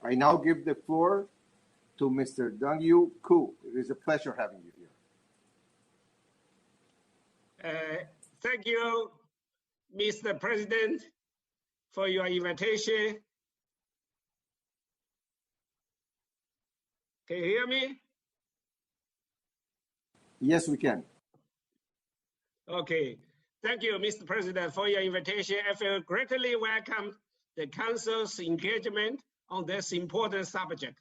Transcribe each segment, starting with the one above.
I now give the floor to Mr. Dongyu Qu. It is a pleasure having you here. Thank you, Mr. President, for your invitation. Can you hear me? Yes, we can. Okay. Thank you, Mr. President, for your invitation. FAO greatly welcome the Council's engagement on this important subject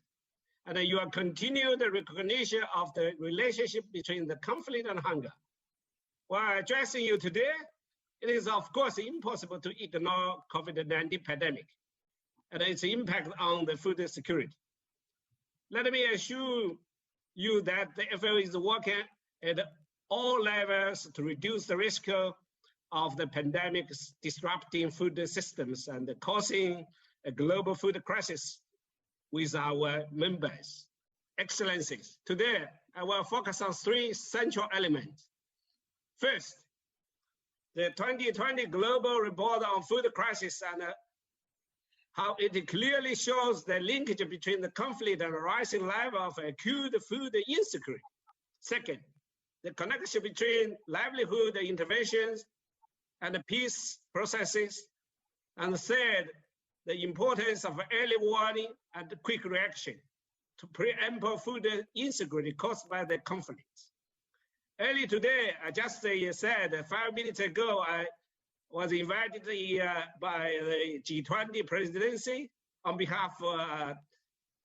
and your continued recognition of the relationship between the conflict and hunger. While addressing you today, it is of course impossible to ignore COVID-19 pandemic and its impact on the food security. Let me assure you that the FAO is working at all levels to reduce the risk of the pandemic disrupting food systems and causing a global food crisis with our members. Excellencies, today I will focus on three central elements. First, the 2020 Global Report on Food Crisis and how it clearly shows the linkage between the conflict and the rising level of acute food insecurity. Second, the connection between livelihood interventions and the peace processes. And third, the importance of early warning and quick reaction to preempt food insecurity caused by the conflicts. Early today, I just said 5 minutes ago, I was invited by the G20 presidency on behalf of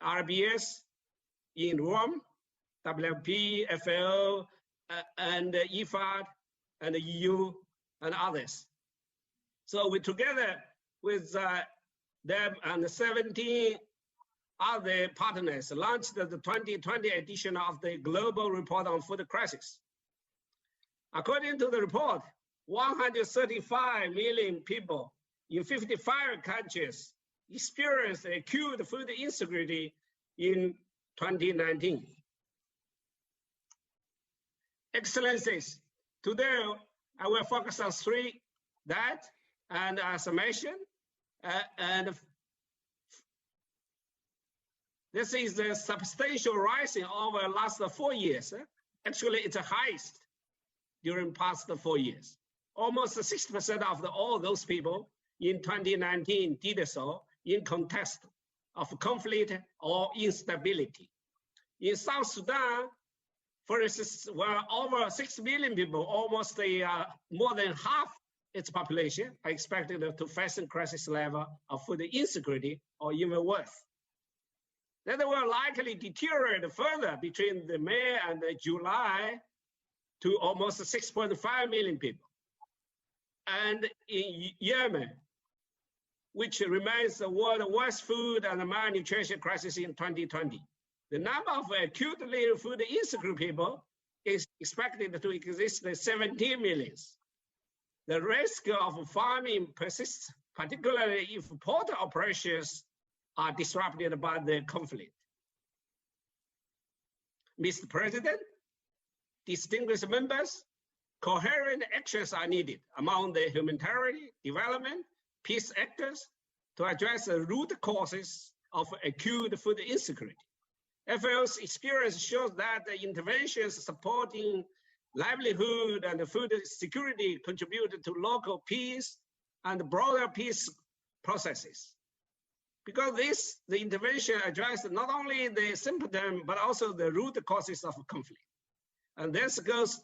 RBS in Rome, WFP, FAO, and IFAD, and the EU, and others. So we together with them and 17 other partners launched the 2020 edition of the Global Report on Food Crisis. According to the report, 135 million people in 55 countries experienced acute food insecurity in 2019. Excellencies, today I will focus on three, that and summation, and this is a substantial rising over the last 4 years. Actually, it's the highest during past 4 years. Almost 60% of all those people in 2019 did so in context of conflict or instability. In South Sudan, for instance, where over 6 million people, almost more than half its population, are expected to face a crisis level of food insecurity or even worse. That will likely deteriorate further between the May and the July to almost 6.5 million people. And in Yemen, which remains the world's worst food and malnutrition crisis in 2020, the number of acutely food insecure people is expected to exist at 17 million. The risk of famine persists, particularly if port operations are disrupted by the conflict. Mr. President, distinguished members, coherent actions are needed among the humanitarian, development, peace actors to address the root causes of acute food insecurity. FAO's experience shows that the interventions supporting livelihood and food security contribute to local peace and broader peace processes. Because the intervention addresses not only the symptom, but also the root causes of conflict. And this goes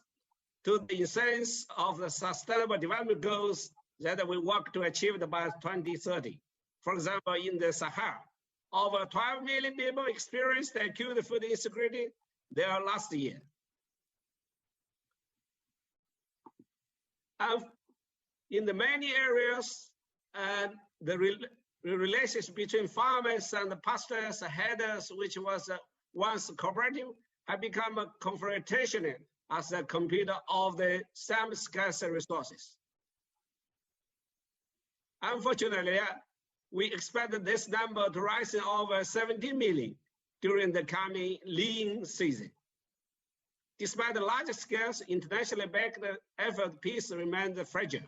to the essence of the Sustainable Development Goals that we work to achieve by 2030. For example, in the Sahel, over 12 million people experienced acute food insecurity there last year. And in the many areas, the relationship between farmers and the pastors, headers, which was once cooperative, have become a confrontation as a compete of the same scarce resources. Unfortunately, we expect this number to rise to over 17 million during the coming lean season. Despite the large scale internationally backed effort, peace remains fragile.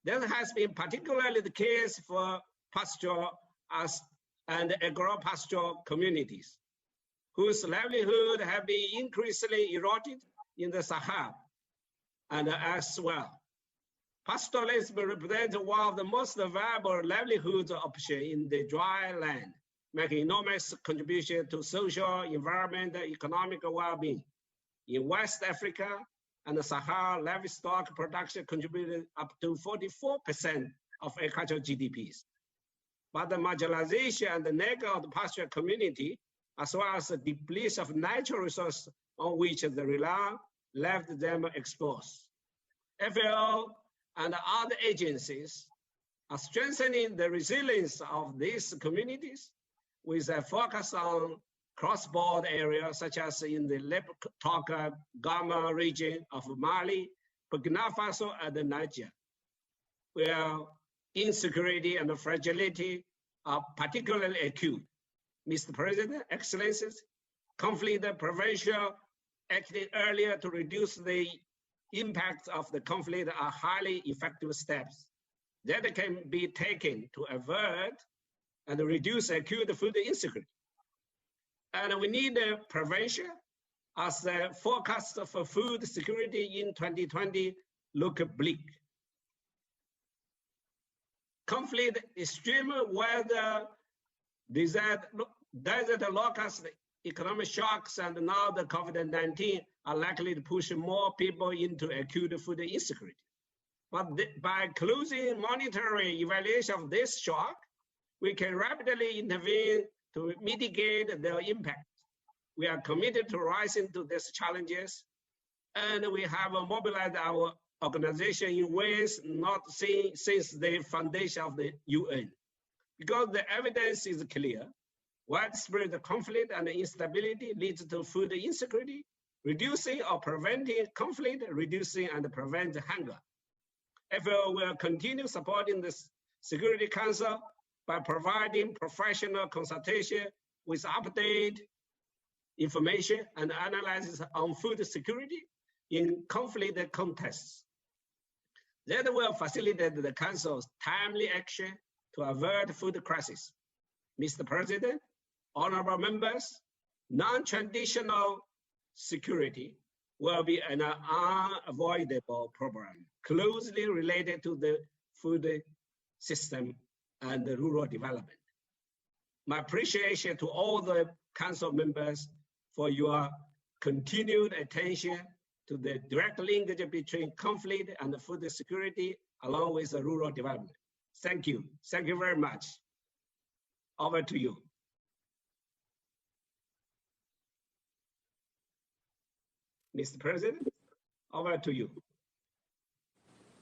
That has been particularly the case for pasture, as and agro-pastoral communities, whose livelihood have been increasingly eroded in the Sahel and as well. Pastoralism represents one of the most viable livelihood options in the dry land, making enormous contribution to social, environmental, economic well-being. In West Africa and the Sahel, livestock production contributed up to 44% of agricultural GDPs. But the marginalization and the neglect of the pastoral community, as well as the depletion of natural resources on which they rely, left them exposed. FAO and other agencies are strengthening the resilience of these communities with a focus on cross-border areas such as in the Leptoka Gama region of Mali, Burkina Faso, and Niger, where insecurity and fragility are particularly acute. Mr. President, Excellencies, conflict prevention acted earlier to reduce the impact of the conflict are highly effective steps that can be taken to avert and reduce acute food insecurity. And we need prevention as the forecast for food security in 2020 look bleak. Conflict, extreme weather, desert locust, economic shocks, and now the COVID-19 are likely to push more people into acute food insecurity. But by closing monitoring evaluation of this shock, we can rapidly intervene to mitigate their impact. We are committed to rising to these challenges, and we have mobilized our organization in ways not seen since the foundation of the UN. Because the evidence is clear, widespread conflict and instability leads to food insecurity, reducing or preventing conflict, reducing and prevent hunger. FAO will continue supporting the Security Council by providing professional consultation with updated information and analysis on food security in conflict contexts. That will facilitate the Council's timely action to avert food crisis. Mr. President, honorable members, non-traditional security will be an unavoidable problem closely related to the food system and the rural development. My appreciation to all the Council members for your continued attention to the direct linkage between conflict and food security along with the rural development. Thank you. Thank you very much. Over to you. Mr. President, over to you.